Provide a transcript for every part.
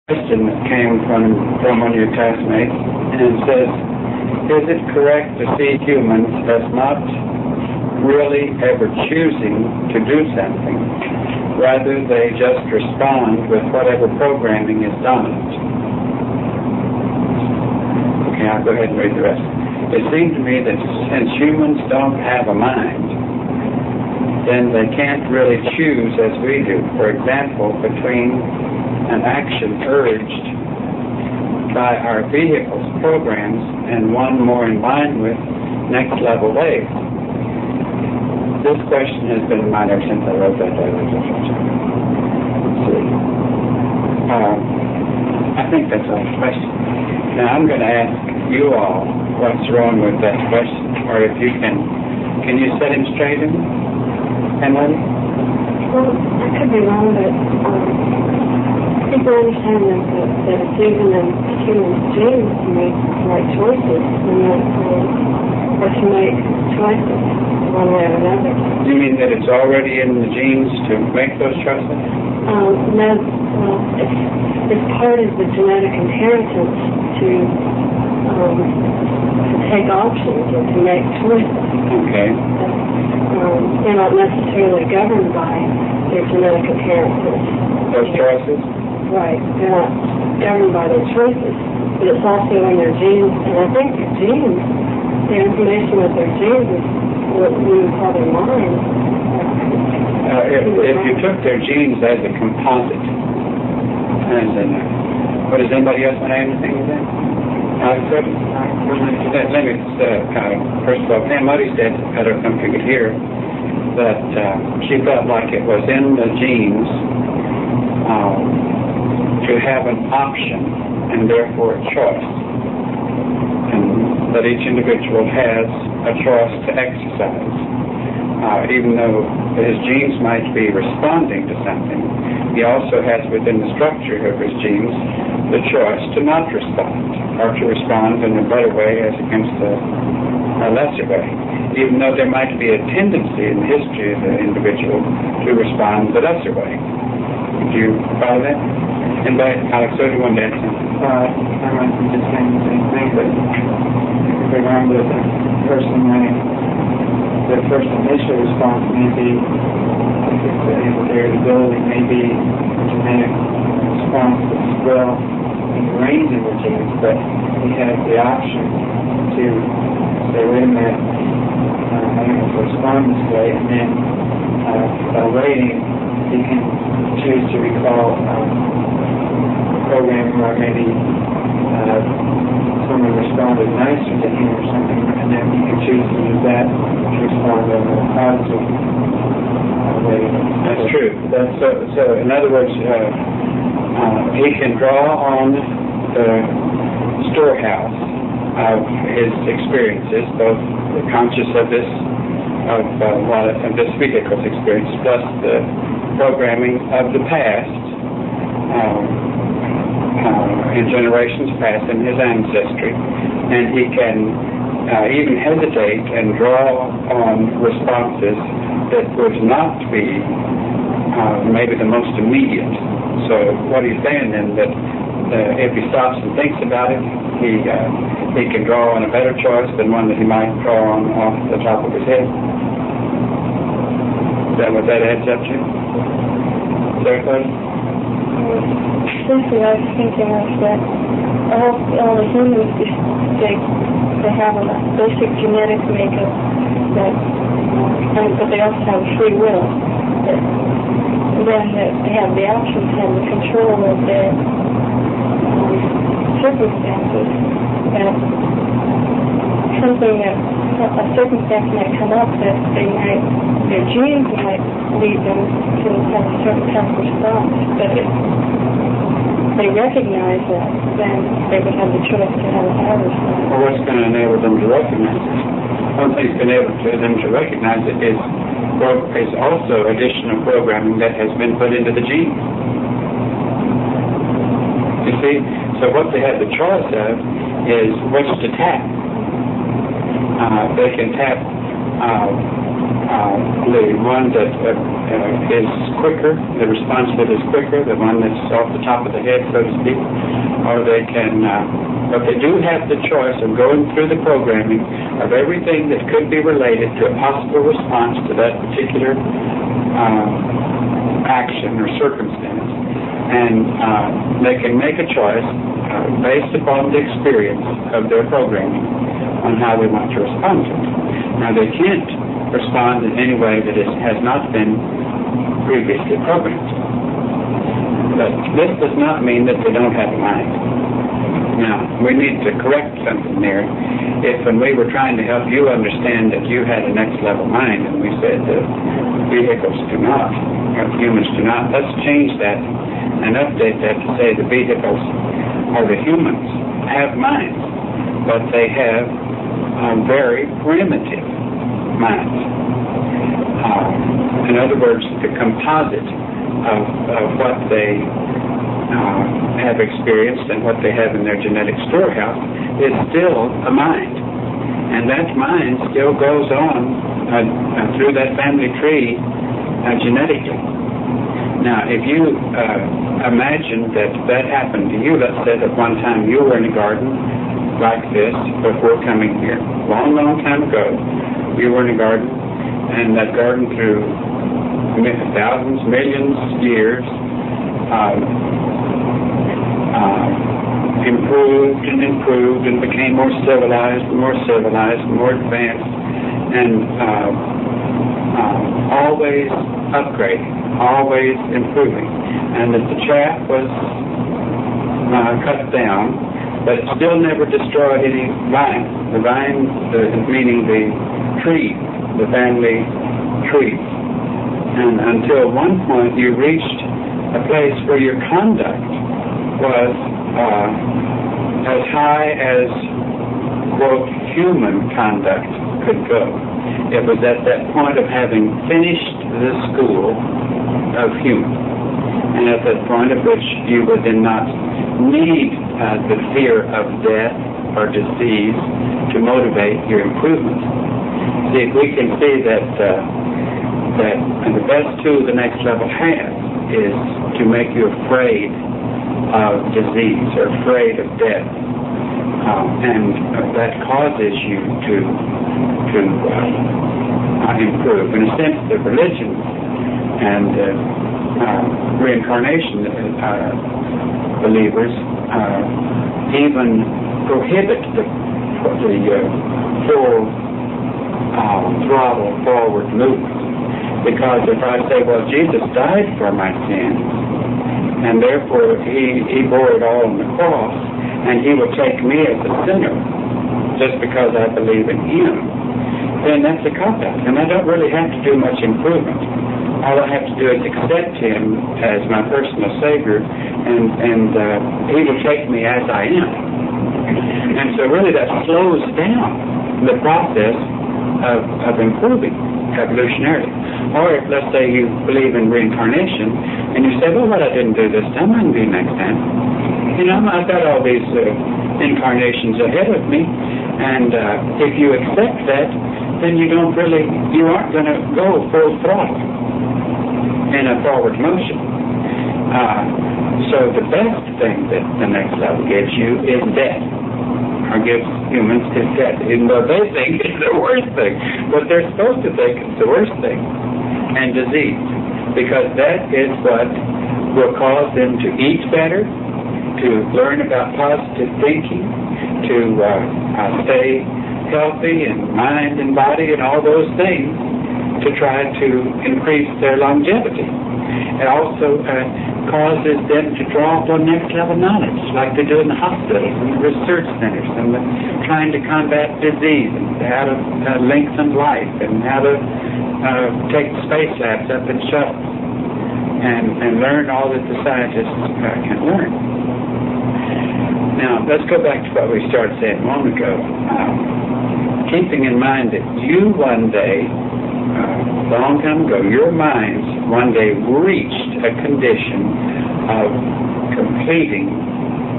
question that came from one of your classmates, and it says, is it correct to see humans as not really ever choosing to do something? Rather, they just respond with whatever programming is dominant. Okay, I'll go ahead and read the rest. It seemed to me that since humans don't have a mind, then they can't really choose as we do. For example, between an action urged by our vehicle's programs and one more in line with next level waves. This question has been in mind ever since I wrote that letter. Let's see. I think that's all the question. Now I'm going to ask you all what's wrong with that question, or if you can you set him straight in? Emily? Well, I could be wrong, but people understand that it's even in human genes to make the right choices, and that, or to make choices one way or another. You mean that it's already in the genes to make those choices? No, it's part of the genetic inheritance to take options and to make choices. Okay. They're not necessarily governed by their genetic inheritance. Those choices? Right. They're not governed by their choices, but it's also in their genes. And I think their genes, the information of their genes is what we would call their mind. If you took their genes as a composite, and then, what does anybody else want to add anything to that? Let me first of all, Pam Muddy said, I don't know if you could hear, that she felt like it was in the genes to have an option and therefore a choice, and that each individual has a choice to exercise. Even though his genes might be responding to something, he also has within the structure of his genes the choice to not respond, or to respond in a better way as against a lesser way, even though there might be a tendency in the history of the individual to respond the lesser way. Do you follow that? And by Alex, so do you want to add something? I might be just saying the same thing, but if we remember that the person their first initial response may be, the variability may be a genetic response that's well ingrained in the genes, but he has the option to say, wait a minute, I'm going to respond this way, and then by waiting, he can choose to recall a program where maybe someone responded nicer to him or something, and then he can choose to use that to respond in a positive way. That's true. So in other words, he can draw on the storehouse of his experiences, both the conscious of this vehicle's experience, plus the programming of the past, in generations past in his ancestry, and he can even hesitate and draw on responses that would not be maybe the most immediate. So what he's saying then, that if he stops and thinks about it, he can draw on a better choice than one that he might draw on off the top of his head. Is that what that adds up to? Is that close? Simply, I was thinking of that all the humans, they have a basic genetic makeup, but they also have free will. Then they have the option to have the control of their circumstances. And a circumstance might come up that their genes might lead them to have a certain type of response, but if they recognize that, then they would have the choice to have a higher response. Well, what's going to enable them to recognize it? One thing's going to enable them to recognize it is also additional programming that has been put into the gene. You see? So what they have the choice of is which to tap. They can tap the one that is quicker, the response that is quicker, the one that's off the top of the head, so to speak, or they can, but they do have the choice of going through the programming of everything that could be related to a possible response to that particular action or circumstance. And they can make a choice based upon the experience of their programming on how they want to respond to it. Now, they can't respond in any way that has not been previously programmed. But this does not mean that they don't have a mind. Now, we need to correct something there. If when we were trying to help you understand that you had a next level mind, and we said that vehicles do not, or humans do not, let's change that and update that to say the vehicles or the humans have minds, but they have very primitive minds. In other words, the composite of what they have experienced and what they have in their genetic storehouse is still a mind. And that mind still goes on through that family tree genetically. Now, if you imagine that happened to you, let's say that one time you were in a garden like this before coming here, long, long time ago, you were in a garden, and that garden through thousands, millions of years improved and improved and became more civilized and more advanced, and always upgrading, always improving, and that the chaff was cut down, but it still never destroyed any vine. The vine, meaning the tree, the family tree. And until one point you reached a place where your conduct was as high as, quote, human conduct could go. It was at that point of having finished the school of human, and at that point at which you would then not need the fear of death or disease to motivate your improvement. See, we can see that the best tool the next level has is to make you afraid of disease or afraid of death, and that causes you to improve. In a sense, the religion and reincarnation believers even prohibit the full throttle forward movement. Because if I say, well, Jesus died for my sins, and therefore he bore it all on the cross, and he will take me as a sinner just because I believe in him, then that's a cop-out, and I don't really have to do much improvement. All I have to do is accept him as my personal Savior, and he will take me as I am. And so really that slows down the process of improving evolutionarily. Or if, let's say, you believe in reincarnation, and you say, well, what I didn't do this time, I can do next time. You know, I've got all these incarnations ahead of me, and if you accept that, then you aren't going to go full throttle in a forward motion. So the best thing that the next level gives you is death, or gives humans is death, even though they think it's the worst thing. But they're supposed to think it's the worst thing, and disease, because that is what will cause them to eat better, to learn about positive thinking, to stay healthy in mind and body and all those things, to try to increase their longevity. It also causes them to draw upon next level knowledge, like they do in the hospitals and the research centers, and trying to combat disease, and how to lengthen life, and how to take space labs up in shuttles, and learn all that the scientists can learn. Now, let's go back to what we started saying a moment ago. Keeping in mind that you one day, a long time ago, your minds one day reached a condition of completing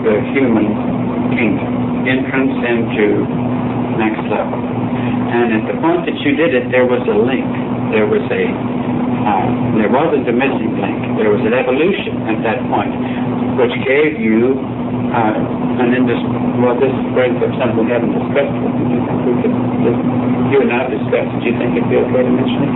the human kingdom, entrance into next level. And at the point that you did it, there was a link. There wasn't a missing link. There was an evolution at that point, which gave you this brings up something we haven't discussed. You and I discussed. Do you think it'd be okay to mention it?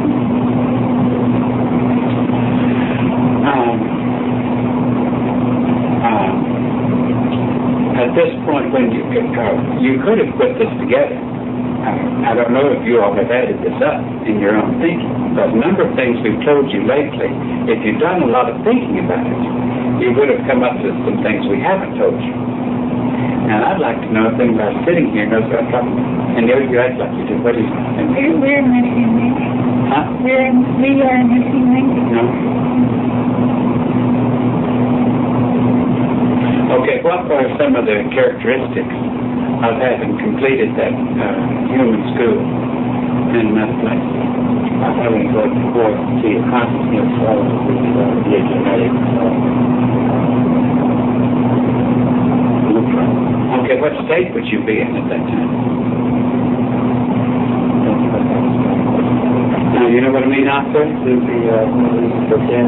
At this point, when you could have put this together. I don't know if you all have added this up in your own thinking, but a number of things we've told you lately, if you've done a lot of thinking about it, you would have come up with some things we haven't told you. And I'd like to know if anybody sitting here knows what I'm talking about. And you act like you do. What do you think? We're missing link. Huh? We are missing link. No? Okay, what are some of the characteristics of having completed that human school in another place? Having got forth to consciousness of the genetic blueprint. Okay, what state would you be in at that time? Now, you know what I mean out there? To the destructive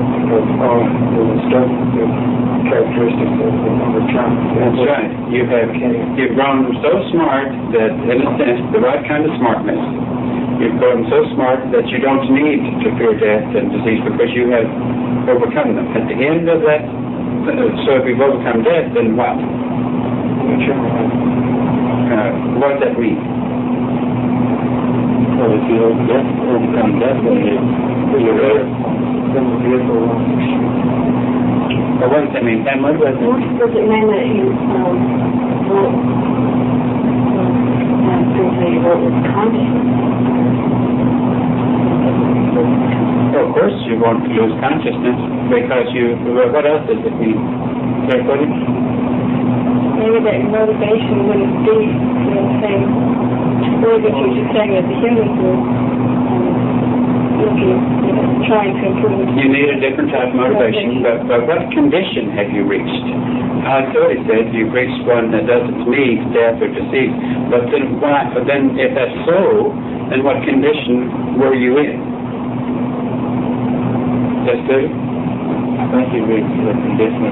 characteristics of the overcome. That's right. You've grown so smart that, in a sense, the right kind of smartness. You've grown so smart that you don't need to fear death and disease because you have overcome them. At the end of that, so if you've overcome death, then what? What does that mean? Well, if you overcome death, then you're there. Then the vehicle won't. Well, what does that mean? And what does it mean? Does it mean that you won't consciousness? Well, of course you won't lose consciousness because what else does it mean? Everybody? Maybe that motivation wouldn't be the same way that you're just saying as a human group, trying to improve. You need a different type of motivation, but what condition have you reached? I already said you've reached one that doesn't need death or disease, but then why? But then if that's so, then what condition were you in? That's good? I think you reached the condition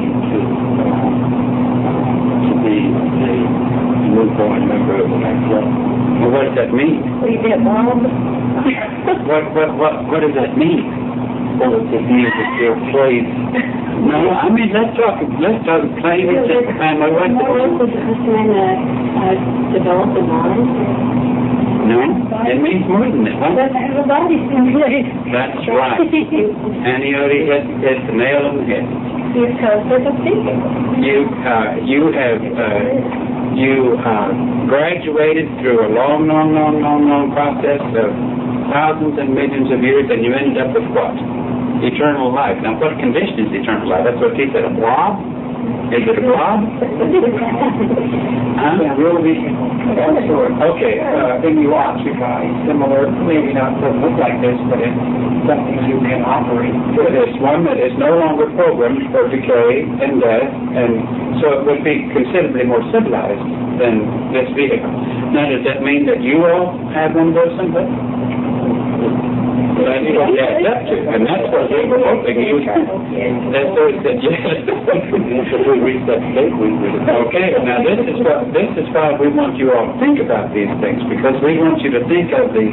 to be a newborn member of the next level. Well, what does that mean? We get wrong. What does that mean? Well, it means that you're place. No, I mean let's talk plain and simple. Does this mean develop the mind? No, it means more than that. What? Doesn't have a body stimulate. That's right. And you already hit the nail on the head. Because there's a secret. You have graduated through a long process of thousands and millions of years, and you ended up with what? Eternal life. Now, what condition is eternal life? That's what he said. A blob? Is it a blob? Okay. Then you occupy similar, maybe not doesn't look like this, but it's something you can operate. It's one that is no longer programmed for decay and death, and so it would be considerably more civilized than this vehicle. Now, does that mean that you all have one of those someplace? That's what you add up to, and that's what we were hoping you had. That's what we said, yes. If we reach that state, we would. Okay, now this is why we want you all to think about these things, because we want you to think of the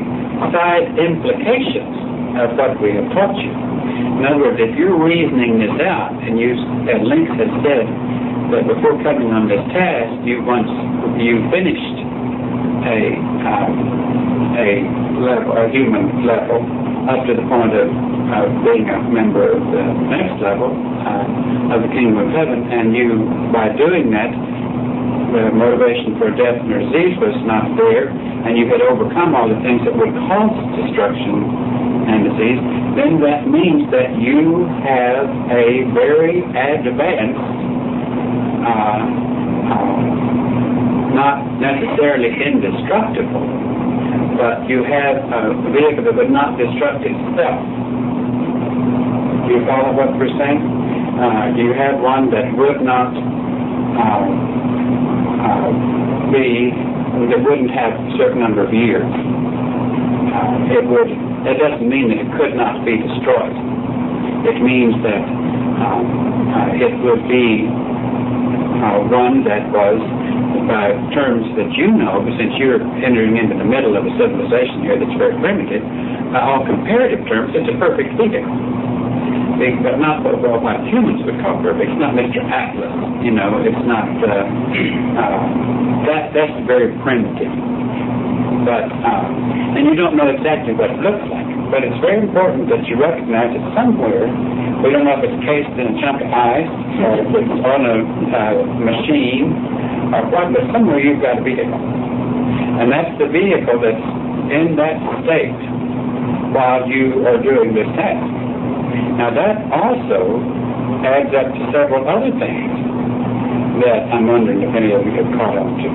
side implications of what we have taught you. In other words, if you're reasoning this out, and Links has said that before coming on this task, you finished a human level up to the point of being a member of the next level of the kingdom of heaven, and you, by doing that, the motivation for death and disease was not there, and you had overcome all the things that would cause destruction and disease, then that means that you have a very advanced, not necessarily indestructible, but you have a vehicle that would not destruct itself. Do you follow what we're saying? You have one that would not that wouldn't have a certain number of years. That doesn't mean that it could not be destroyed. It means that it would be one that was, by terms that you know, but since you're entering into the middle of a civilization here that's very primitive, by all comparative terms, it's a perfect vehicle. But not what humans would call perfect. It's not Mr. Atlas, you know. It's not that's very primitive. But and you don't know exactly what it looks like. But it's very important that you recognize that somewhere, we don't know if it's cased in a chunk of ice or if it's on a machine or what, but somewhere you've got a vehicle. And that's the vehicle that's in that state while you are doing this task. Now that also adds up to several other things that I'm wondering if any of you have caught on to.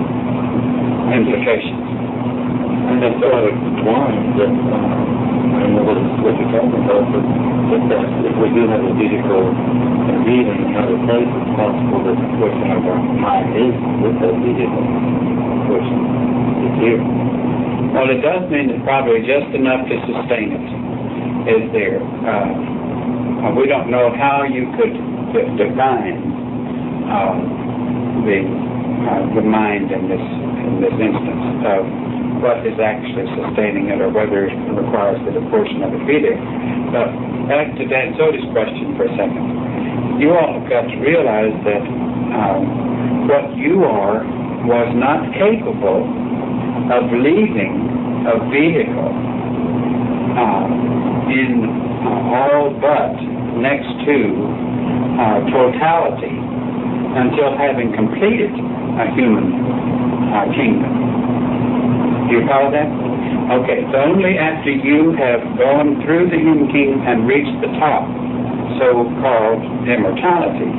Implications. And that's one that, I don't know what you're talking about, but if we do have a vehicle and read in another place, it's possible that the portion of our mind is with that vehicle. The portion is here. Well, it does mean that probably just enough to sustain it is there. We don't know how you could define the mind in this instance of what is actually sustaining it, or whether it requires that a portion of it be there. But back to Dan Soda's question for a second. You all have got to realize that what you are was not capable of leaving a vehicle in all but next to totality until having completed a human kingdom. Do you follow that? Okay, it's only after you have gone through the human kingdom and reached the top, so-called immortality,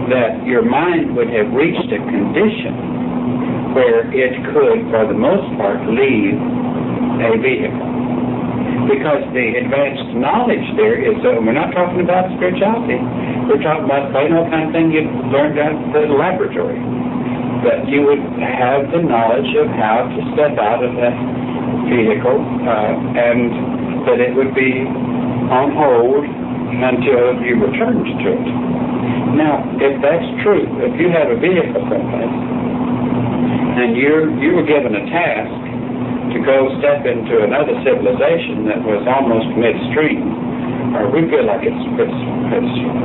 that your mind would have reached a condition where it could, for the most part, leave a vehicle. Because the advanced knowledge there is, we're not talking about spirituality. We're talking about the kind of thing you learned out of the laboratory. That you would have the knowledge of how to step out of that vehicle and that it would be on hold until you returned to it. Now, if that's true, if you have a vehicle someplace and you were given a task to go step into another civilization that was almost midstream, or we feel like it's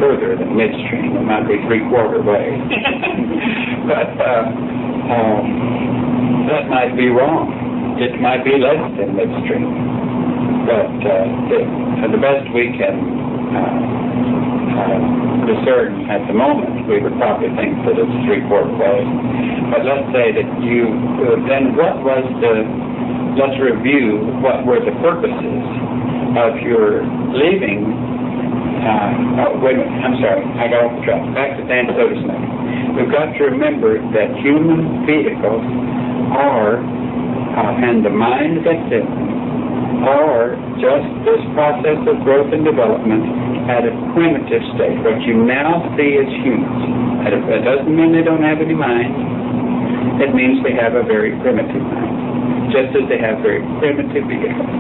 further than midstream. It might be three-quarter way. But that might be wrong. It might be less than midstream. But the best we can discern at the moment, we would probably think that it's three-quarter way. But let's say that then what was let's review what were the purposes of your leaving. Wait a minute, I'm sorry, I got off the track. Back to Dan Soda's note. We've got to remember that human vehicles are, and the mind that's in them, are just this process of growth and development at a primitive state. What you now see as humans. That doesn't mean they don't have any mind. It means they have a very primitive mind, just as they have very primitive vehicles.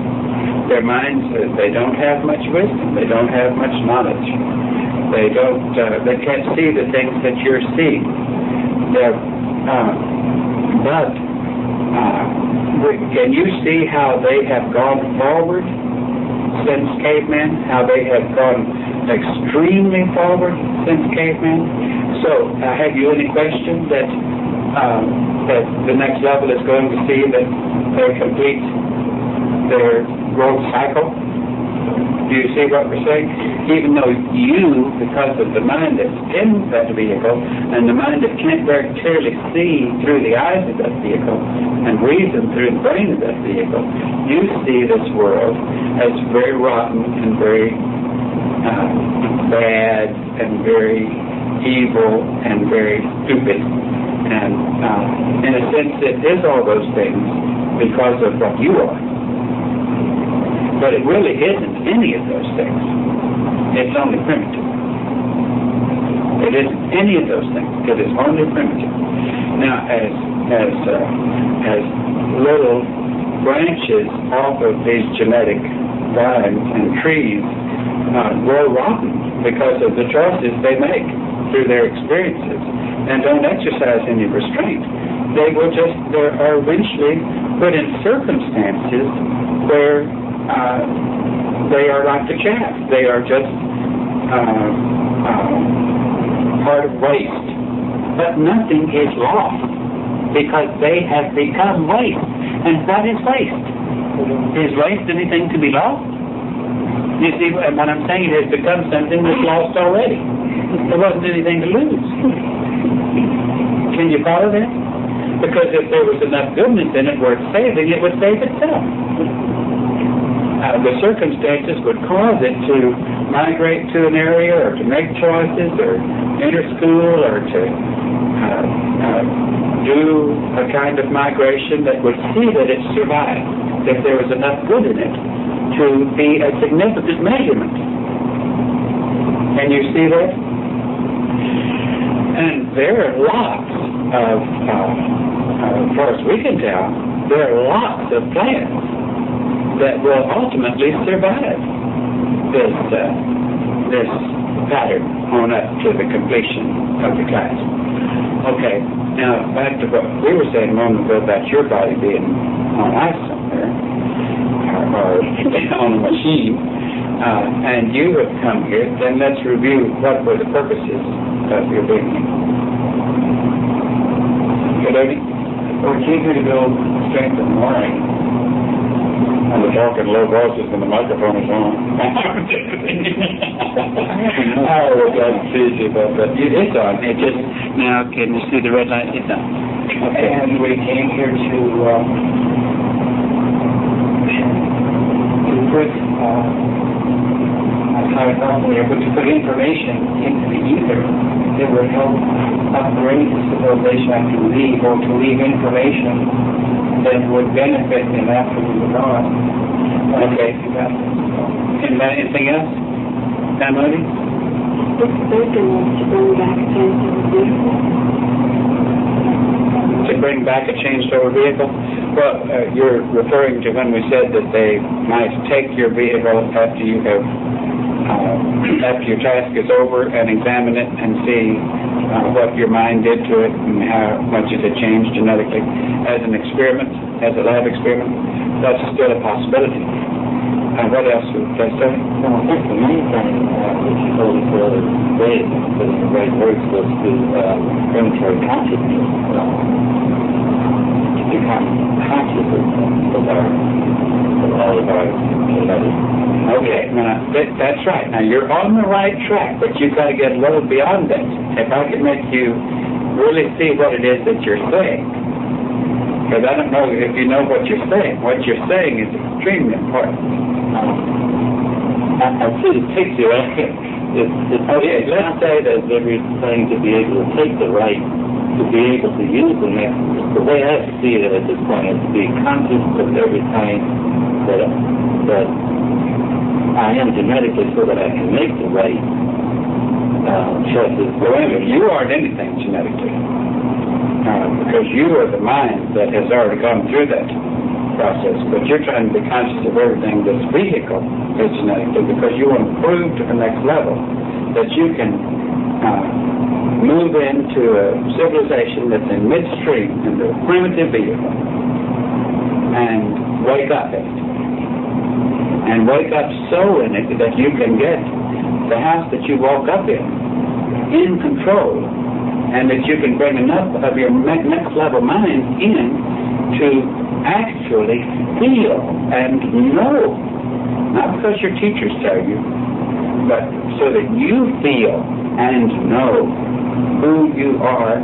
Their minds, they don't have much wisdom. They don't have much knowledge. They can't see the things that you're seeing. Can you see how they have gone forward since cavemen? How they have gone extremely forward since cavemen? So, have you any question that the next level is going to see that they complete their growth cycle? Do you see what we're saying? Even though you, because of the mind that's in that vehicle, and the mind that can't very clearly see through the eyes of that vehicle and reason through the brain of that vehicle, you see this world as very rotten and very bad and very evil and very stupid. And in a sense, it is all those things because of what you are. But it really isn't any of those things. It's only primitive. It isn't any of those things, because it's only primitive. Now, as little branches off of these genetic vines and trees grow rotten because of the choices they make through their experiences and don't exercise any restraint, they are eventually put in circumstances where they are like the chaff. They are just part of waste. But nothing is lost because they have become waste. And what is waste? Is waste anything to be lost? You see what I'm saying? It has become something that's lost already. There wasn't anything to lose. Can you follow that? Because if there was enough goodness in it worth saving, it would save itself. The circumstances would cause it to migrate to an area or to make choices or enter school or to do a kind of migration that would see that it survived, if there was enough good in it to be a significant measurement. Can you see that? And there are lots of, as far as we can tell, there are lots of plants that will ultimately survive this pattern on up to the completion of the class. Okay, now back to what we were saying a moment ago about your body being on ice somewhere, or on a machine, and you have come here. Then let's review what were the purposes of your being here. Good evening. Well, we came here to build strength and learning. And we're talking low voices when the microphone is on. I was glad to see you about that. It's on. It just, now can you see the red light? It's on. Okay. And we came here to put, to put information into the ether that would help upgrade the civilization after we leave, or to leave information that would benefit them after we were gone. Okay. Anything else? Family? This thinking was to bring back a change over vehicle. To bring back a changed over vehicle? Well, you're referring to when we said that they might take your vehicle after you have, after your task is over, and examine it and see what your mind did to it and how much it had changed genetically as an experiment, as a lab experiment. That's still a possibility. What else would I say? Well, I think the main thing that you told us the other day, put in the right words, was to planetary consciousness, to become conscious of all of our genetics. Okay, now that's right. Now you're on the right track, but you've got to get a little beyond that. If I could make you really see what it is that you're saying, because I don't know if you know what you're saying. What you're saying is extremely important. I see the picture. Okay, let's say that everything to be able to take the right, to be able to use the mechanism. The way I see it at this point is to be conscious of everything that I am genetically, so that I can make the right choices. Well, wait a minute, you aren't anything genetically. Because you are the mind that has already gone through that process, but you're trying to be conscious of everything this vehicle is genetically, because you want to prove to the next level that you can move into a civilization that's in midstream, into a primitive vehicle, and wake up in it. And wake up so in it that you can get the house that you woke up in control, and that you can bring enough of your next level mind in to actually feel and know, not because your teachers tell you, but so that you feel and know who you are,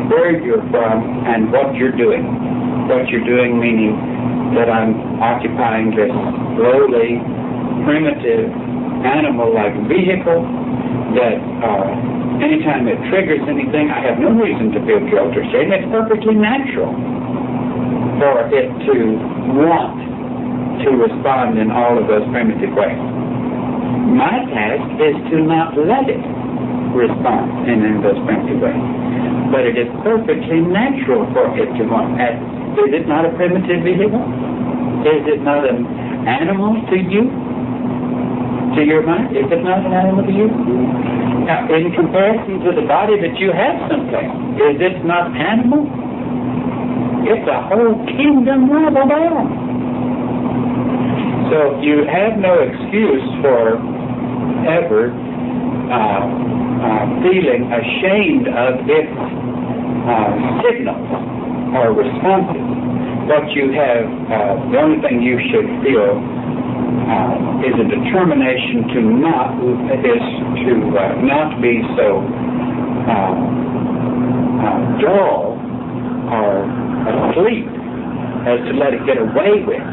where you're from, and what you're doing. What you're doing meaning that I'm occupying this lowly, primitive, animal-like vehicle that anytime it triggers anything, I have no reason to feel guilt or shame. It's perfectly natural for it to want to respond in all of those primitive ways. My task is to not let it. response in an introspective way. But it is perfectly natural for it to want. Is it not a primitive vehicle? Is it not an animal to you? To your mind? Is it not an animal to you? Now, in comparison to the body that you have someplace, is it not animal? It's a whole kingdom level down. So you have no excuse for ever feeling ashamed of its signals or responses. What you have, the only thing you should feel is a determination to not be so dull or asleep as to let it get away with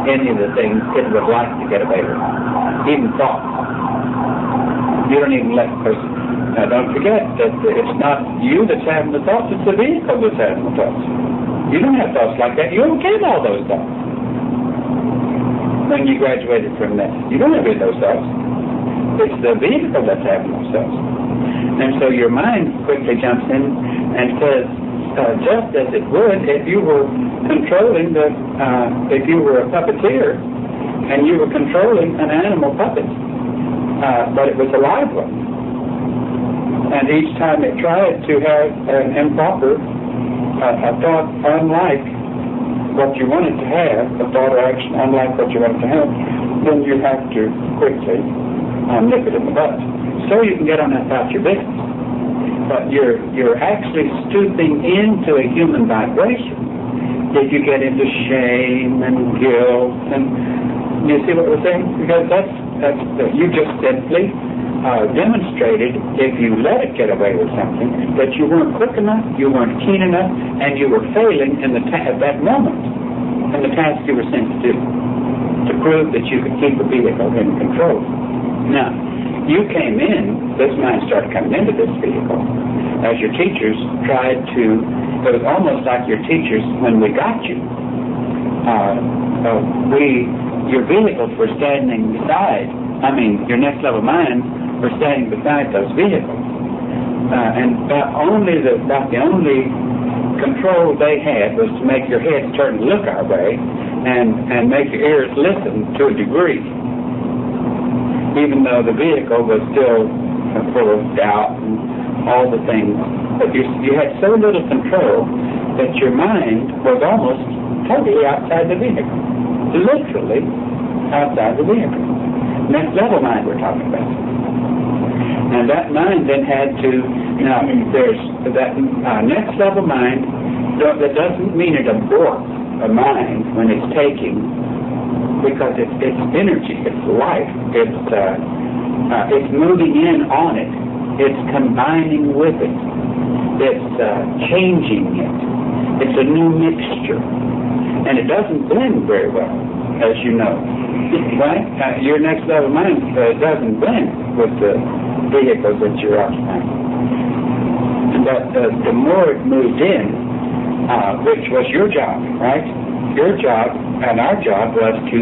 any of the things it would like to get away with, even thoughts. You don't even let the person. Now, don't forget that it's not you that's having the thoughts; it's the vehicle that's having the thoughts. You don't have thoughts like that. You overcame all those thoughts when you graduated from that. You don't have any of those thoughts. It's the vehicle that's having those thoughts. And so your mind quickly jumps in and says, just as it would if you were controlling if you were a puppeteer and you were controlling an animal puppet, but it was a live one. And each time it tried to have an improper, a thought unlike what you wanted to have, a thought or action unlike what you wanted to have, then you have to quickly nip it in the bud. So you can get on about your business. But you're actually stooping into a human vibration if you get into shame and guilt. And you see what we're saying? Because that's you just simply demonstrated, if you let it get away with something, that you weren't quick enough, you weren't keen enough, and you were failing in at that moment in the task you were sent to do, to prove that you could keep the vehicle in control. Now, you came in, this mind started coming into this vehicle, as your teachers tried to, it was almost like your teachers, when we got you, your vehicles were standing beside, your next level mind were standing beside those vehicles. And about the only control they had was to make your head turn to look our way and make your ears listen to a degree, even though the vehicle was still full of doubt and all the things. But you had so little control that your mind was almost totally outside the vehicle, literally outside the vehicle. Next level mind we're talking about. And that mind then had to, now there's that next level mind, that doesn't mean it aborts a mind when it's taking, because it's energy, it's life, it's moving in on it, it's combining with it, it's changing it, it's a new mixture, and it doesn't blend very well, as you know, right? Your next level mind doesn't blend with the vehicles that you're occupying. But the more it moved in, which was your job, right? Your job and our job was to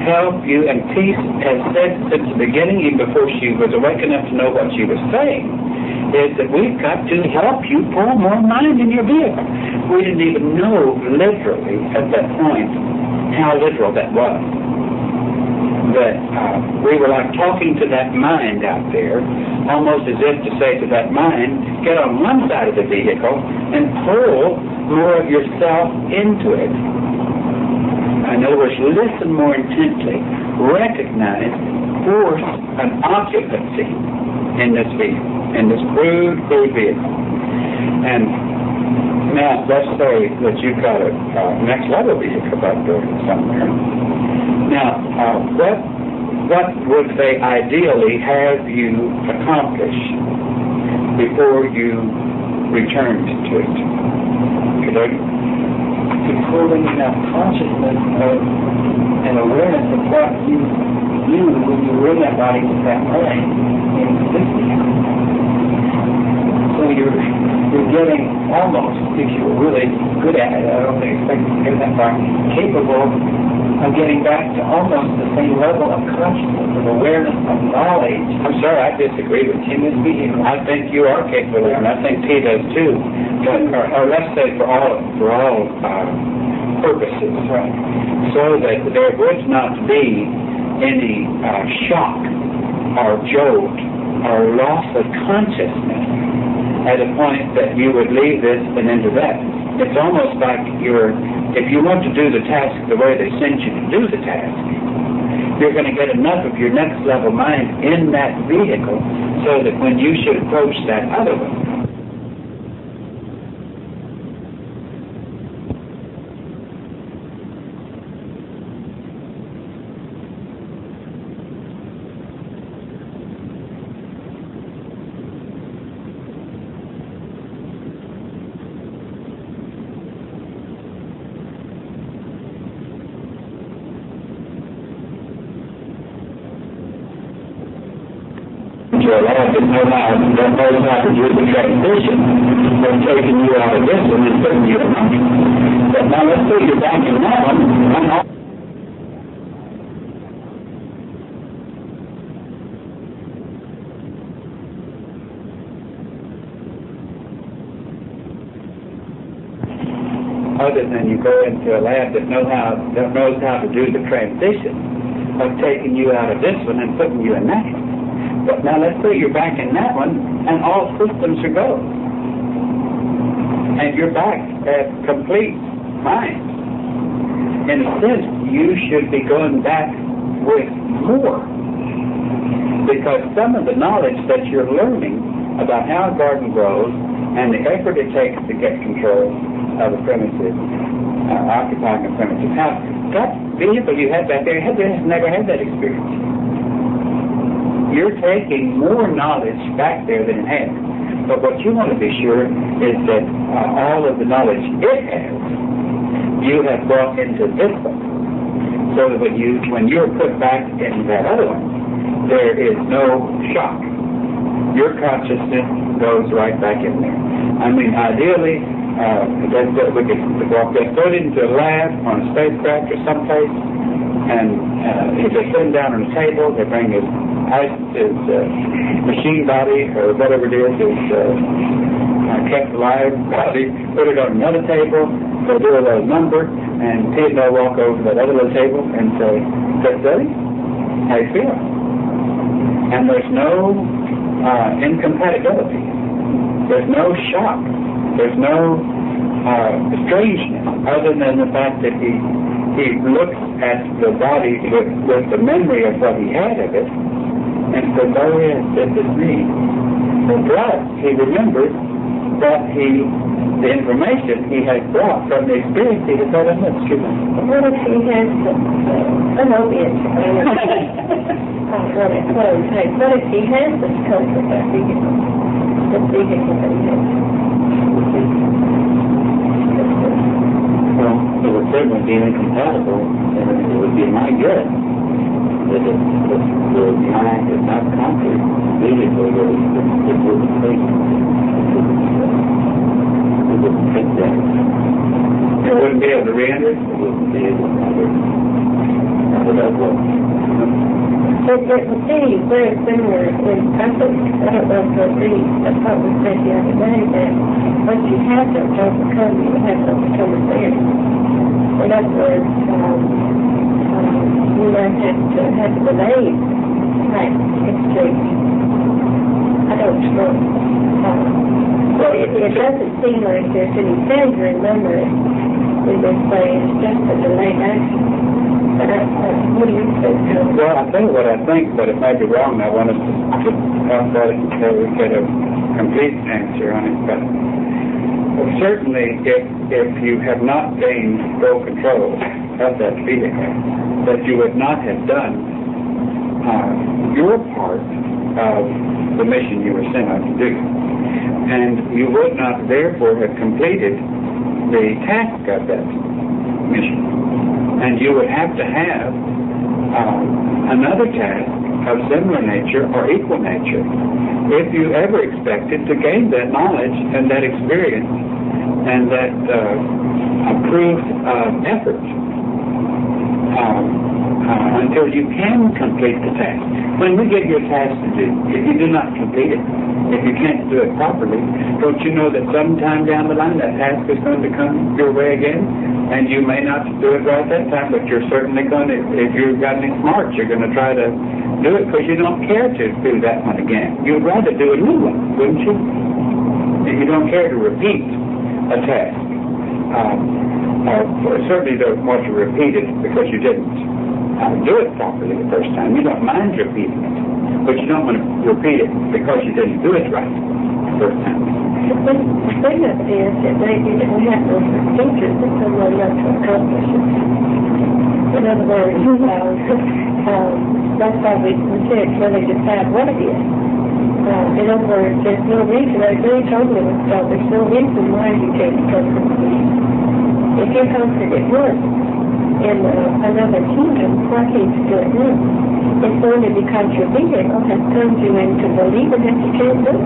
help you, and Peace has said since the beginning, even before she was awake enough to know what she was saying, is that we've got to help you pull more mind in your vehicle. We didn't even know literally at that point how literal that was. That we were like talking to that mind out there, almost as if to say to that mind, get on one side of the vehicle and pull more of yourself into it. In other words, listen more intently, recognize force an occupancy in this vehicle, in this crude vehicle. And now, let's say that you've got a next level vehicle up there somewhere. Now, what would they ideally have you accomplish before you returned to it? Holding enough consciousness of and awareness of what you do when you were in that body with that mind in existence. So you're getting almost, if you were really good at it, I don't expect you to get that far, capable of getting back to almost the same level of consciousness, of awareness, of knowledge. I'm sorry, I disagree with you. In this vehicle. I think you are capable, and I think he does too. But, or let's say for all purposes, Right. so that there would not be any shock or jolt or loss of consciousness at a point that you would leave this and into that. It's almost like if you want to do the task the way they sent you to do the task, you're going to get enough of your next level mind in that vehicle so that when you should approach that other one, to a lab that knows how to do the transition of taking you out of this one and putting you in that one. But now let's say you're back in that one. Other than you go into a lab that knows how to do the transition of taking you out of this one and putting you in that one. But now let's say you're back in that one, and all systems are go. And you're back at complete mind. In a sense, you should be going back with more. Because some of the knowledge that you're learning about how a garden grows and the effort it takes to get control of a primitive, occupying a primitive house, that vehicle you had back there, has never had that experience. You're taking more knowledge back there than it has. But what you want to be sure is that all of the knowledge it has, you have brought into this one. So that when you're put back in that other one, there is no shock. Your consciousness goes right back in there. I mean, ideally, we could walk that foot into a lab on a spacecraft or someplace, and if they sit him down on a table, they bring his machine body or whatever it is, his kept alive body, put it on another table, they'll do a little number, and he'll walk over to that other little table and say, "Buddy, how you feeling?" And there's no incompatibility. There's no shock. There's no strangeness other than the fact that he looks at the body with the memory of what he had of it and says, "Oh yes, this is me." But he remembers that the information he has brought from the experience he has had in this treatment. What if he has an opiate? What if he has the scope of that vehicle? The vehicle that he has? Well, it would certainly be incompatible, and it would be my guess that if the mind is not conquered, vehicle it wouldn't take that. It wouldn't be able to re-enter? It wouldn't be able to enter that way. It would be very similar. I don't know if it'll be, I thought we said the other day that once you have to overcome, you have to overcome it there. In other words, you might have to believe like exchange. I don't know. Well, it doesn't seem like there's any danger in memory in this way. It's just a delayed action. But what do you think? Well, I'll tell you what I think, but it may be wrong. I want us to talk about it until we get a complete answer on it. But certainly, if you have not gained full control of that vehicle, that you would not have done your part of the mission you were sent out to do. And you would not, therefore, have completed the task of that mission. And you would have to have another task of similar nature or equal nature, if you ever expected to gain that knowledge and that experience and that approved effort until you can complete the task. When we give you a task to do, if you do not complete it, if you can't do it properly, don't you know that sometime down the line that task is going to come your way again? And you may not do it right that time, but you're certainly going to, if you've got any smarts, you're going to try to do it because you don't care to do that one again. You'd rather do a new one, wouldn't you? You don't care to repeat a task. Or certainly don't want to repeat it because you didn't do it properly the first time. You don't mind repeating it, but you don't want to repeat it because you didn't do it right the first time. The thing is that maybe that we have those procedures that someone else to accomplish it. In other words, that's why we can't really decide what it is. In other words, there's no reason, I agree totally with Phil, there's no reason why you can't become complete. If you're conquered at once in another kingdom, why can't you do it now? It's only because your vehicle has turned you into believing that you can't do it.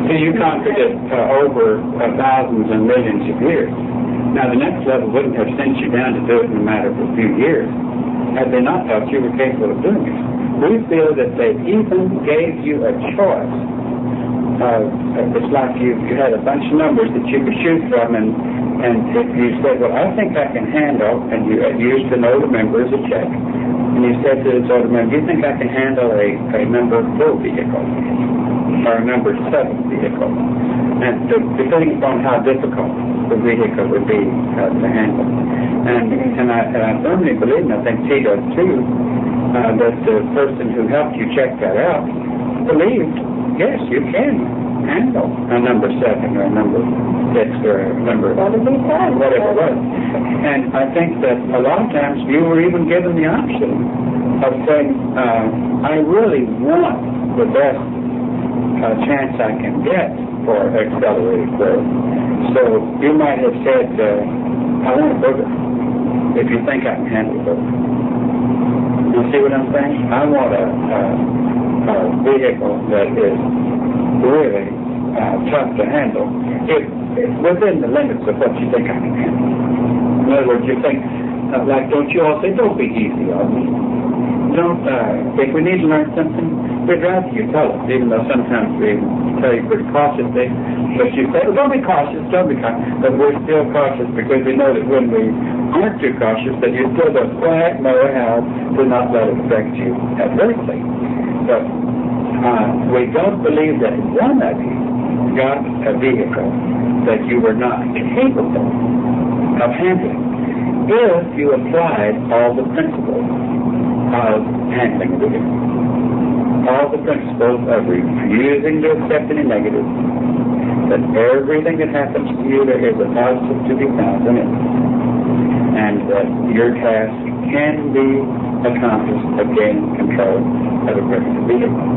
So you conquered it over thousands and millions of years. Now the next level wouldn't have sent you down to do it in a matter of a few years had they not thought you were capable of doing it. We feel that they even gave you a choice. It's like you had a bunch of numbers that you could choose from, and if you said, well, I think I can handle, and you used an older member as a check, and you said to this older member, do you think I can handle a number 4 vehicle, or a number 7 vehicle? And depending upon how difficult the vehicle would be to handle. And I firmly believe, and I think T does too, that the person who helped you check that out believed, yes, you can handle a number 7 or a number 6 or a number whatever it was. And I think that a lot of times you were even given the option of saying, I really want the best chance I can get for accelerated growth. So you might have said, I want a burger, if you think I can handle a burger. You see what I'm saying? I want a vehicle that is really tough to handle, if within the limits of what you think I can handle. In other words, you think, don't you all say, don't be easy on me. Don't, if we need to learn something, we'd rather you tell us, even though sometimes we tell you pretty cautiously, but you say, well, don't be cautious, but we're still cautious because we know that when we aren't too cautious, that you still don't quite know how to not let it affect you adversely. But we don't believe that one of you got a vehicle that you were not capable of handling if you applied all the principles of handling a vehicle. All the principles of refusing to accept any negative, that everything that happens to you there is a positive to be found in it, and that your task can be accomplished of gaining control of a primitive vehicle.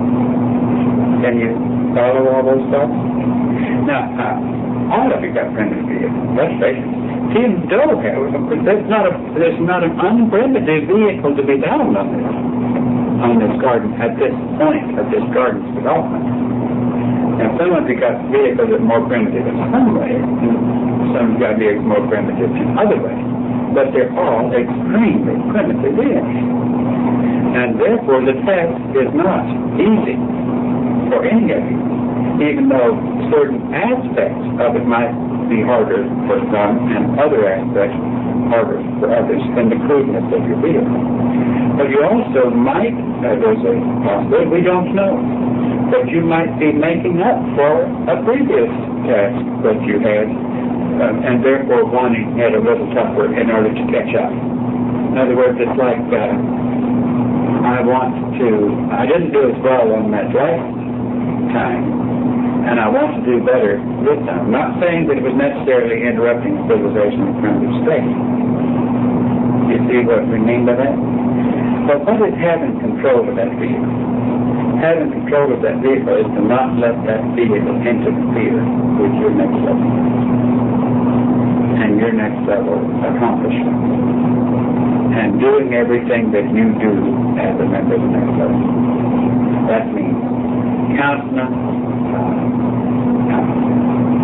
Can you follow all those thoughts? Now, all of you got primitive vehicles. Let's face it. Tim Doe, there's not an unprimitive vehicle to be found on this garden at this point of this garden's development. Now, some of you got vehicles that are more primitive in some ways, and some got vehicles more primitive in other ways, but they're all extremely primitive vehicles. And therefore, the test is not easy for any of you, even though certain aspects of it might be harder for some and other aspects harder for others than the crudeness of your vehicle. But you also might, there's a possibility, we don't know, but you might be making up for a previous task that you had and therefore wanting it a little tougher in order to catch up. In other words, it's like I didn't do as well on that last time, and I want to do better this time. I'm not saying that it was necessarily interrupting civilization in primitive state. You see what we mean by that? But what is having control of that vehicle? Having control of that vehicle is to not let that vehicle interfere with your next level and your next level accomplishment. and doing everything that you do as a member of the next level. That means countenance,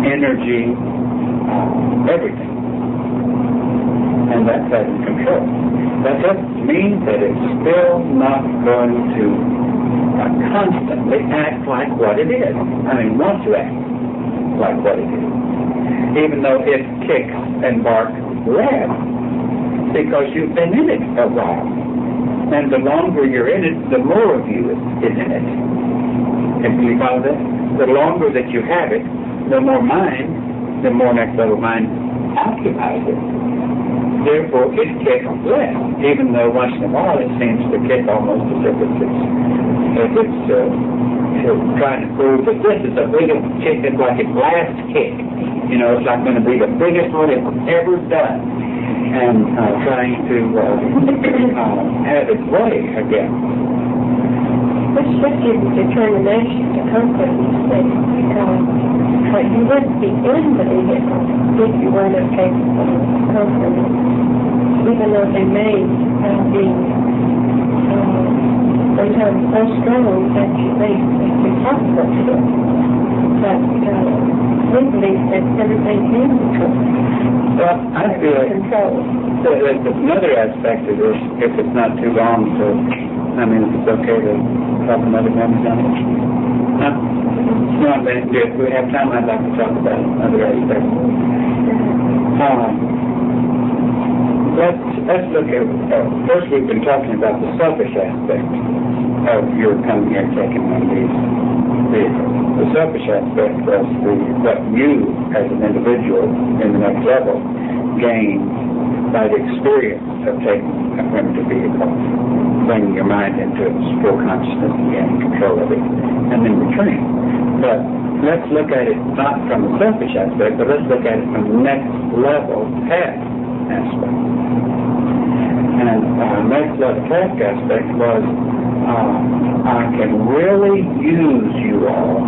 energy, everything. And that's having control. That doesn't mean that it's still not going to constantly act like what it is. I mean, want to act like what it is. Even though it kicks and barks red, because you've been in it a while. And the longer you're in it, the more of you is in it. Can you follow that? The longer that you have it, the more mind, the more next level mind occupies it. Therefore, it kicks less, even though once in a while it seems to kick almost as if it's trying to prove that this is the biggest kick. It's like its last kick. You know, it's like going to be the biggest one it's ever done, and trying to have its way again. Which should give you determination to conquer these things, because you wouldn't be in the vehicle if you weren't capable of conquering them, even though they may be sometimes so strong that you may be possible to them. But we believe that everything can be controlled. Well, I feel like there's another aspect of this, if it's not too long, so I mean, if it's okay to talk another minute on it. No, if we have time, I'd like to talk about another aspect. Let's look at, first we've been talking about the selfish aspect of your coming here taking one of these vehicles. The selfish aspect was what you, as an individual in the next level, gain by the experience of taking a primitive vehicle, bringing your mind into its full consciousness and gaining control of it, and then returning. But let's look at it not from the selfish aspect, but let's look at it from the next level task aspect. And next level task aspect was I can really use you all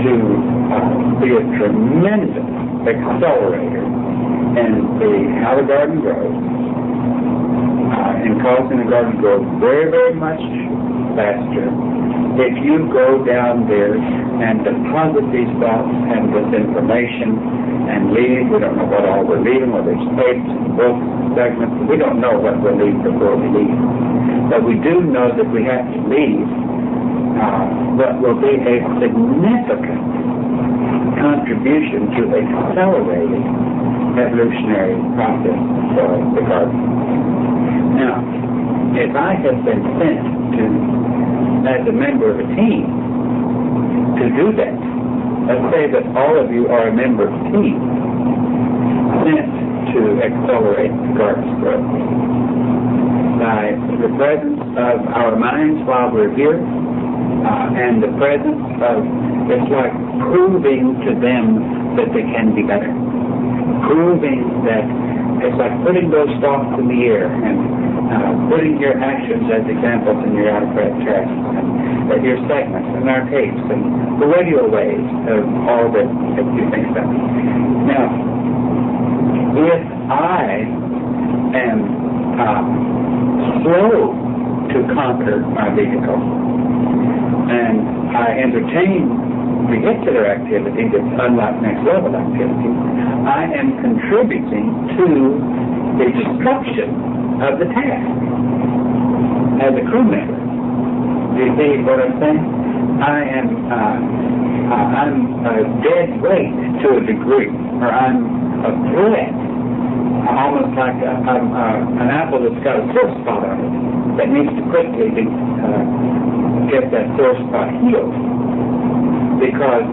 to be a tremendous accelerator in how the garden grows, in causing the garden to grow very, very much faster if you go down there and deposit these thoughts and this information and leave. We don't know what all we're leaving, whether it's tapes, books, segments. We don't know what we'll leave before we leave. But we do know that we have to leave what will be a significant contribution to accelerating evolutionary process for the garden. Now, if I have been sent to, as a member of a team, to do that, let's say that all of you are a member of a team sent to accelerate the garden's growth by the presence of our minds while we're here, and the presence of, it's like proving to them that they can be better. Proving that it's like putting those thoughts in the air and putting your actions as examples in your out-of-breath tests and your segments and our tapes and the radio waves of all that you think about. Now, if I am slow to conquer my vehicle and I entertain vehicular activity that's unlike next level activity, I am contributing to the destruction of the task as a crew member. Do you see what I'm saying? I'm a dead weight to a degree, or I'm a threat, almost like I'm an apple that's got a sore spot on it that needs to quickly get that sore spot healed. Because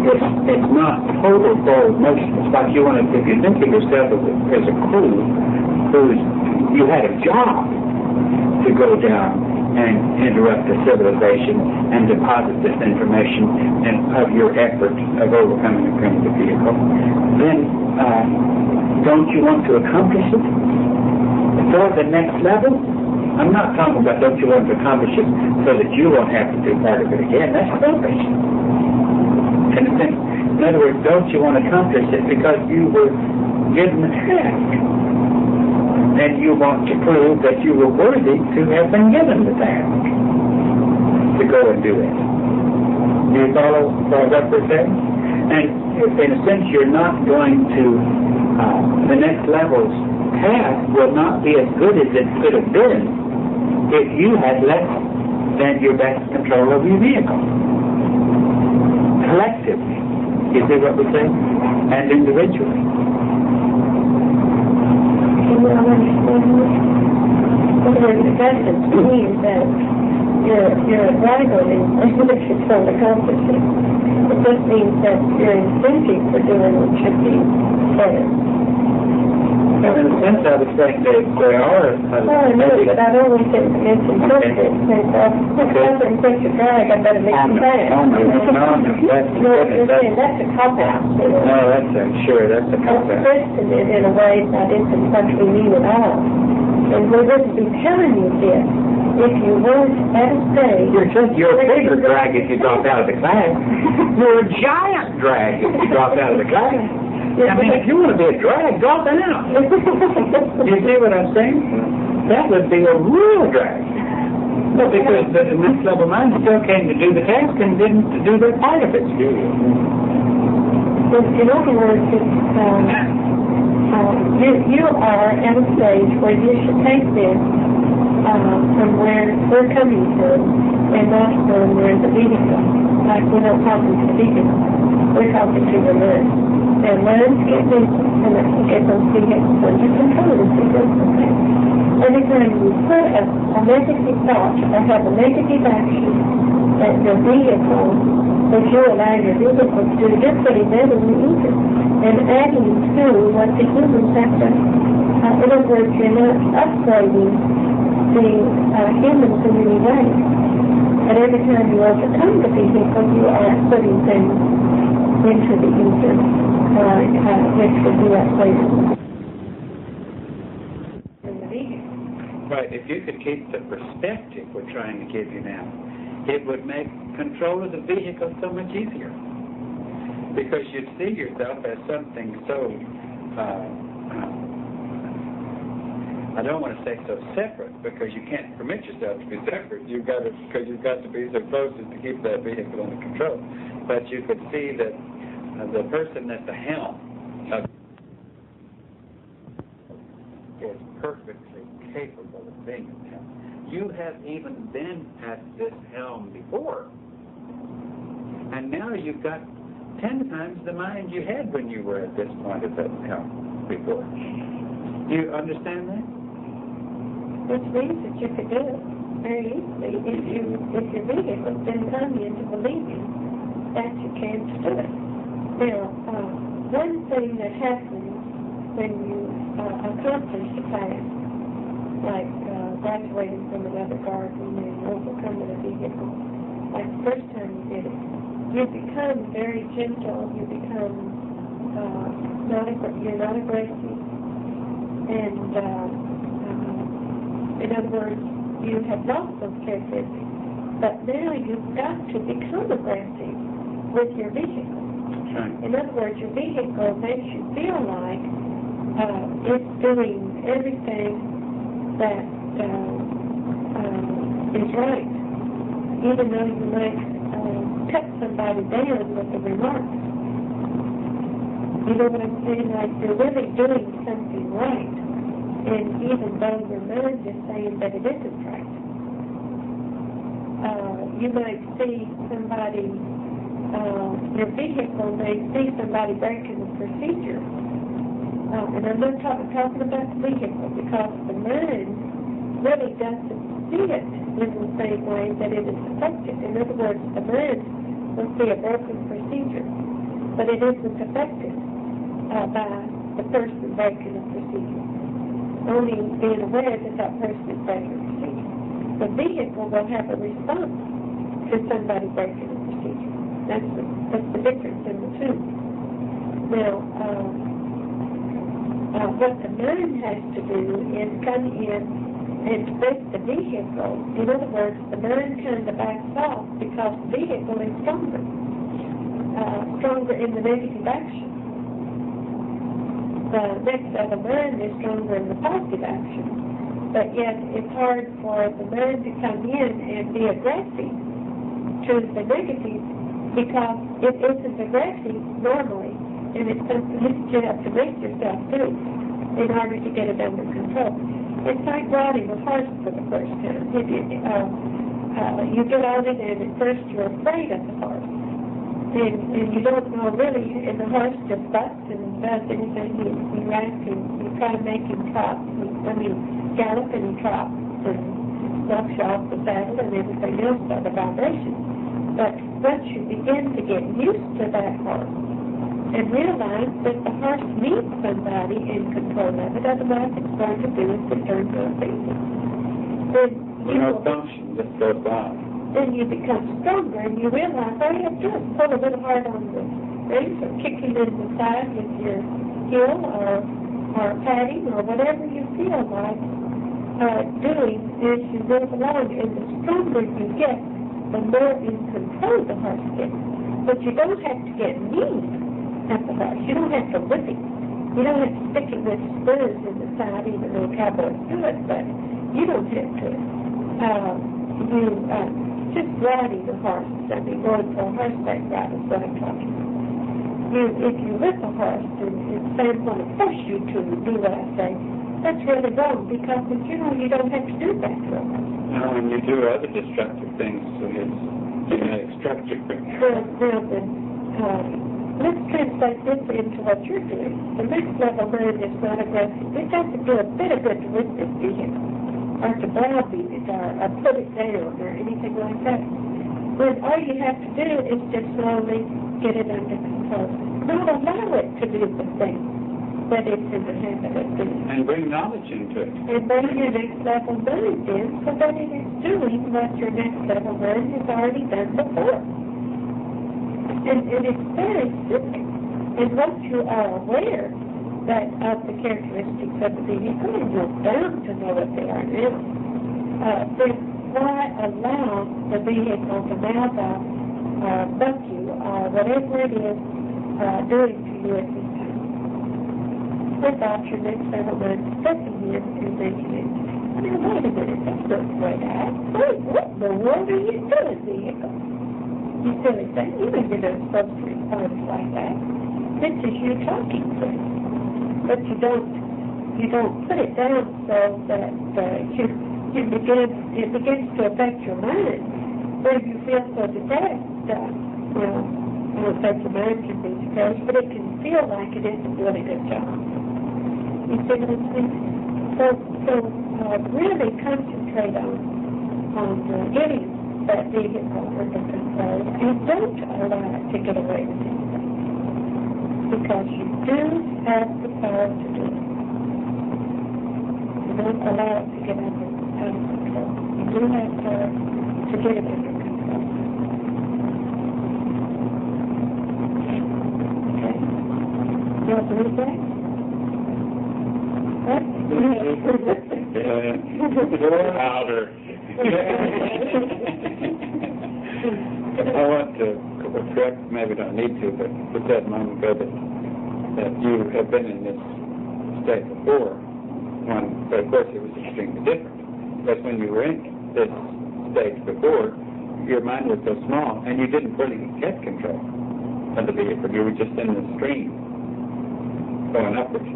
it's not total forward motion. It's like you want to, if you think of yourself as a crew you had a job to go down and interrupt the civilization and deposit this information and of your effort of overcoming the primitive vehicle, then don't you want to accomplish it for the next level? I'm not talking about don't you want to accomplish it so that you won't have to do part of it again. That's selfish. In other words, don't you want to accomplish it because you were given a task then you want to prove that you were worthy to have been given the task to go and do it. Do you follow what we're saying? And in a sense, you're not going to, the next level's task will not be as good as it could have been if you had less than your best control of your vehicle. Collectively, you see what we're saying? And individually. You know, what the essence means that your arrival is under control accomplishment. It just means that your incentive for doing what should be better. In a sense, I was saying that there are... I know, but I don't want to mention something. After I'm such a drag, I better make some back. That's a cop-out. No, that's a cop-out. Twisting it in a way that isn't what we mean at all. And we wouldn't be telling you this if you weren't at a stage... You're a bigger drag if you drop out of the class. You're a giant drag if you drop out of the class. I mean, if you want to be a drag, drop it out. You see what I'm saying? That would be a real drag. But because the next level mind still came to do the task and didn't do their part of it. In other words, you are at a stage where you should take this from where we're coming from and not from where the vehicle. Like we're not talking to the vehicle. We're talking to the mind. And minds get this, and I can get those vehicles under control and see those things. Every time you put a negative thought or have a negative action at your vehicle, that you allow your vehicle to do, you're putting that in the ether and adding to what the humans have to. In other words, you're not upgrading the humans in any way. And every time you overcome the vehicle, you are putting things into the ether, which will be upgraded in the vehicle. Right, if you could keep the perspective we're trying to give you now, it would make control of the vehicle so much easier. Because you'd see yourself as something so, I don't want to say so separate, because you can't permit yourself to be separate. Because you've got to be so close as to keep that vehicle under control. But you could see that the person at the helm is perfectly capable of being at the helm. You have even been at this helm before, and now you've got 10 times the mind you had when you were at this point at that helm before. Do you understand that? Which means that you could do it very easily if your vehicle's been done into believing that you can do it. Now, one thing that happens when you accomplish a task, like graduating from another garden and overcoming a vehicle, like the first time you did it, you become very gentle, you become you're not aggressive, and in other words, you have lost those characteristics, but now you've got to become aggressive with your vehicle. In other words, your vehicle makes you feel like it's doing everything that is right, even though you might cut somebody down with a remark. You know what I'm saying? Like you're really doing something right, and even though your mind is saying that it isn't right. You might see somebody, your vehicle may see somebody breaking the procedure. And I'm not talking about the vehicle, because the mind really doesn't see it in the same way that it is affected. In other words, the mind will see a broken procedure, but it isn't affected by the person breaking the procedure. Only being aware that that person is breaking the procedure. The vehicle will have a response to somebody breaking the procedure. That's the difference in the two. Now, what the mind has to do is come in and break the vehicle. In other words, the mind kind of backs off because the vehicle is stronger in the negative action. the next level mind is stronger in the positive action. But yet it's hard for the mind to come in and be aggressive to the negative because it isn't aggressive normally, and it's something that you have to make yourself do in order to get it under control. It's like riding a horse for the first time. You get on it, and at first you're afraid of the horse. And you don't know really, and the horse just bucks and does anything you ask him. You try to make him trot, gallop and he trots and knocks you off the saddle and everything else by the vibration. But once you begin to get used to that horse and realize that the horse needs somebody in control of it, otherwise it's going to do its return to a feeling. No function just goes by. Then you become stronger and you realize all you have to do is pull a little hard on the reins or kick him in the side with your heel or patting or whatever you feel like doing as you move along. And the stronger you get, the more in control the horse gets. But you don't have to get mean at the horse. You don't have to whip him. You don't have to stick him with spurs in the side, even though cowboys do it, but you don't have to. Just riding the horse, going for a horseback ride is what I'm talking about. If you whip a horse and Sam's going to force you to do what I say, that's really wrong because, you don't have to do that to a horse. Now, when you do other destructive things to his genetic structure. Let's translate this into what you're doing. The next level mind is not aggressive. It doesn't do a bit of good to whip this vehicle, or to browbeat it, or put it down, or anything like that. When all you have to do is just slowly get it under control. Not allow it to do the thing that it's in the habit of doing. And bring knowledge into it. And bring your next level mind in so that it is doing what your next level mind has already done before. And it's very simple. And once you are aware that of the characteristics of the vehicle, and you're bound to know what they are now, then why allow the vehicle to mouth off, buck you, or whatever it is doing to you at this time, without your next level mind stepping in and making it, wait a minute, that's not the way to act. Wait, what in the world are you doing, vehicle? You silly thing, you know you're not supposed to respond like that. This is you talking to it. But you don't put it down so that it begins to affect your mind. Where you feel so detached, I don't think your mind can be detached, but it can feel like it isn't doing a good job. You see what I'm saying? So really concentrate on getting that vehicle under control and don't allow it to get away with it. Because you do have the power to do it. You don't allow it to get out of control. You do have power to get it under control. Okay? You want to read that? What? Louder. I want to correct, maybe don't need to, but put that moment ago that you have been in this state before. But of course it was extremely different. Because when you were in this state before, your mind was so small and you didn't really get control of the vehicle. You were just in the stream going upwards.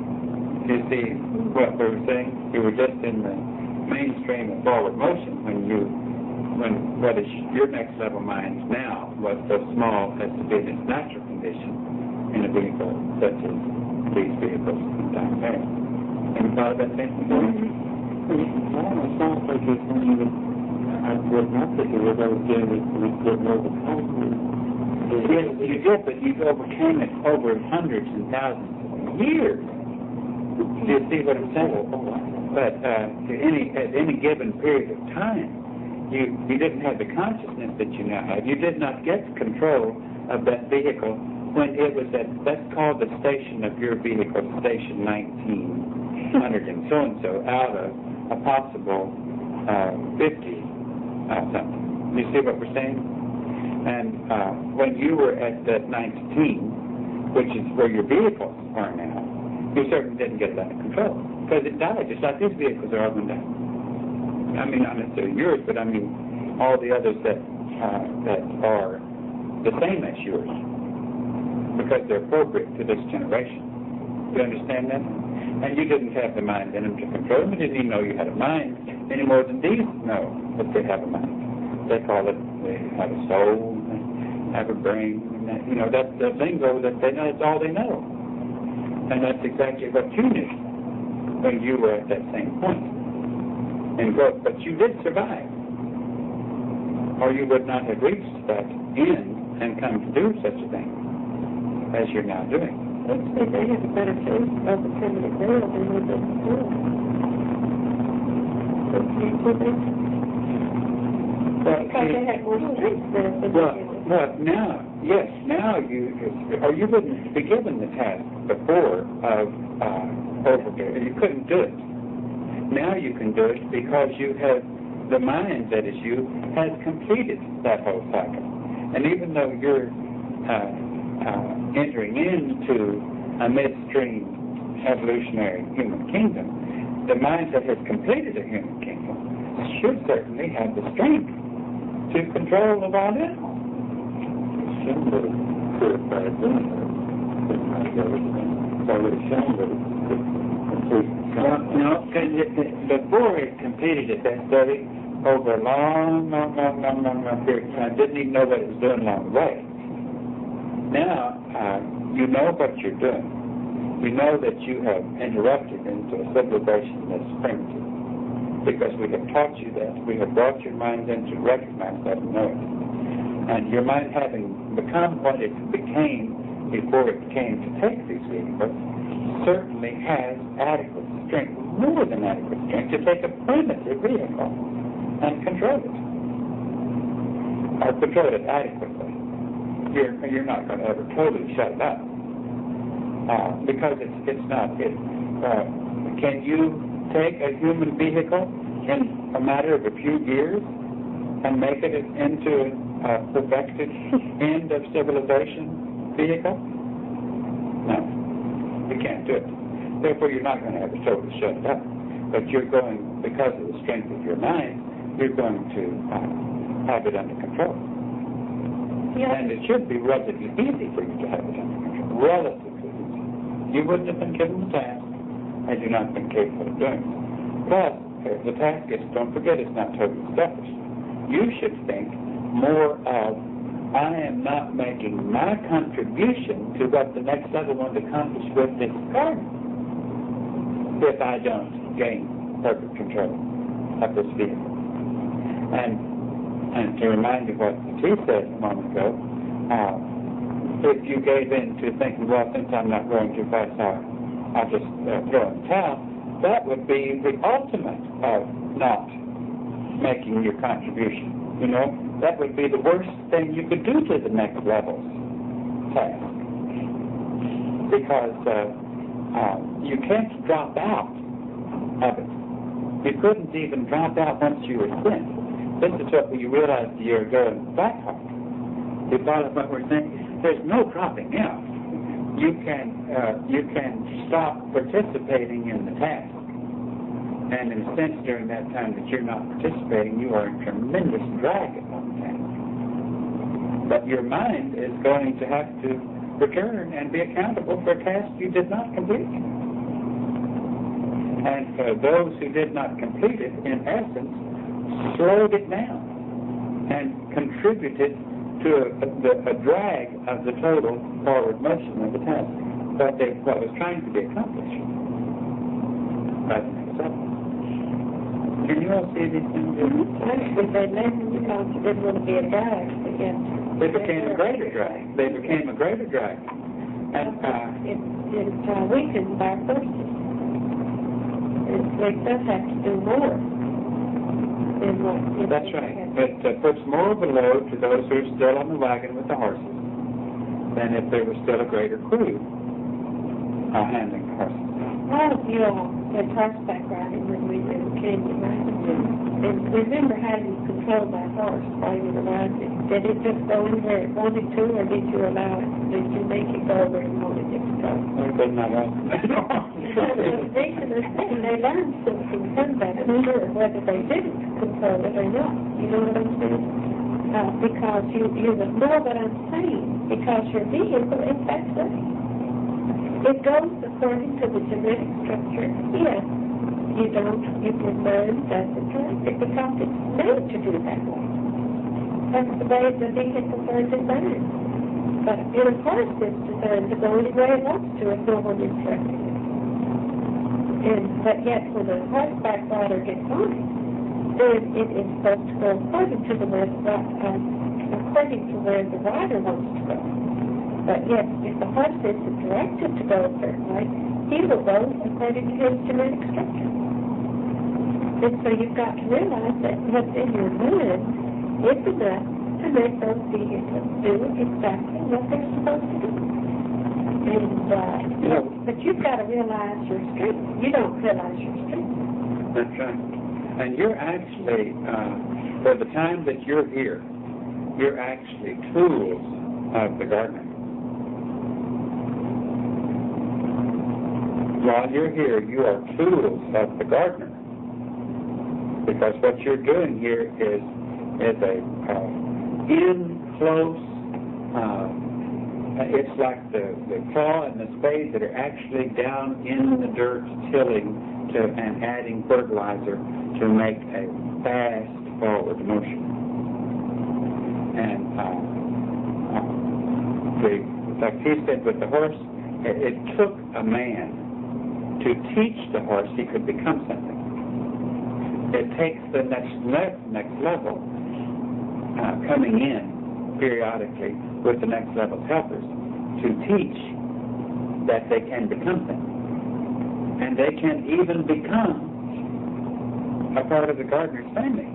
Do you see what we were saying? You were just in the mainstream of forward motion when what is your next level mind now was so small as to be in its natural condition in a vehicle such as these vehicles down there. Have you thought of that thing before? It sounds like it's something that I would not think it was I was doing it we couldn't overcome. Yes, you did, but you overcame it over hundreds and thousands of years. Do you see what I'm saying? But at any given period of time, you didn't have the consciousness that you now have. You did not get control of that vehicle when it was that's called the station of your vehicle, station 1900 and so-and-so, out of a possible 50 something. You see what we're saying? And when you were at that 19, which is where your vehicles are now, you certainly didn't get it under control. Because it died, just like these vehicles are all going to die. I mean, not necessarily yours, but I mean all the others that are the same as yours, because they're appropriate to this generation. You understand that? And you didn't have the mind in them to control them. You didn't even know you had a mind any more than these know that they have a mind. They call it, they have a soul, they have a brain, and that, you know, that's the lingo that they know, that's all they know. And that's exactly what you knew when you were at that same point in growth. But you did survive, or you would not have reached that end and come to do such a thing as you're now doing. Let's say they have a better chance of becoming a girl than we did before. Because they had more strength than well, now, yes, now you wouldn't be given the task before of overdoing. You couldn't do it. Now you can do it because you have the mind that is you has completed that whole cycle. And even though you're entering into a midstream evolutionary human kingdom, the mind that has completed a human kingdom should certainly have the strength to control the wild animals. No, before it completed it, that study, over a long period of time, didn't even know what it was doing along the way. Now, you know what you're doing. You know that you have interrupted into a civilization that's primitive, because we have taught you that. We have brought your mind in to recognize that and know it. And your mind having become what it became before it came to take these vehicles, certainly has adequate strength, more than adequate strength, to take a primitive vehicle and control it. Or control it adequately. You're not going to ever totally shut it up. Because it's not. Can you take a human vehicle in a matter of a few years and make it into a perfected end of civilization vehicle? No, you can't do it. Therefore, you're not going to have it totally shut up. But you're going, because of the strength of your mind, you're going to have it under control. Yeah. And it should be relatively easy for you to have it under control. Relatively easy. You wouldn't have been given the task had you not been capable of doing it. But the task is, don't forget, it's not totally selfish. You should think more of, I am not making my contribution to what the next level wants to accomplish with this garden if I don't gain perfect control of this vehicle. And to remind you what she said a moment ago, if you gave in to thinking, well, since I'm not going too fast, I'll just throw in the towel, that would be the ultimate of not making your contribution. You know, that would be the worst thing you could do to the next level task. Because you can't drop out of it. You couldn't even drop out once you were sent. This is what you realized a year ago in Blackhawk. You follow what we're saying? There's no dropping out. You can stop participating in the task. And in a sense, during that time that you're not participating, you are in tremendous drag upon the task. But your mind is going to have to return and be accountable for a task you did not complete. And for those who did not complete it, in essence, slowed it down and contributed to a drag of the total forward motion of the task. What was trying to be accomplished. Right. Can you all see these things? Actually, they left because it didn't want to be a drag. They became a greater drag. And it weakens our forces. It makes us have to do more. That's right. It puts more of a load to those who are still on the wagon with the horses than if there was still a greater crew handling the horses. All of you all had horseback riding when we were in Canyon Mountain. And remember how you controlled that horse while you were riding? Did it just go in where it wanted to, or did you allow it? Did you make it go where you wanted it to go? Well, Wasn't that right? And they learn something from that, I'm sure, whether they didn't control it or not. You know what I'm saying? Because you know what I'm saying. Because your vehicle is that way. It goes according to the genetic structure. Yes, you can learn doesn't correct it because it's made to do that way. That's the way the vehicles are designed. But in a horse, it's designed to go any way it wants to if no one is directing it. But yet, when a horseback rider gets on it, then it is supposed to go according to where the rider wants to go. But yet, if the horse isn't directed to go a certain way, he will go according to his genetic structure. And so you've got to realize that what's in your mind is enough to make those vehicles do exactly what they're supposed to do. And, but you've got to realize your strength. You don't realize your strength. That's right. And you're actually, for the time that you're here, you're actually tools of the gardener. While you're here, you are tools of the gardener. Because what you're doing here is a in-close, it's like the claw and the spade that are actually down in the dirt tilling and adding fertilizer to make a fast forward motion. And like he said with the horse, it took a man to teach the horse he could become something. It takes the next level coming in periodically with the next level helpers to teach that they can become things. And they can even become a part of the gardener's family.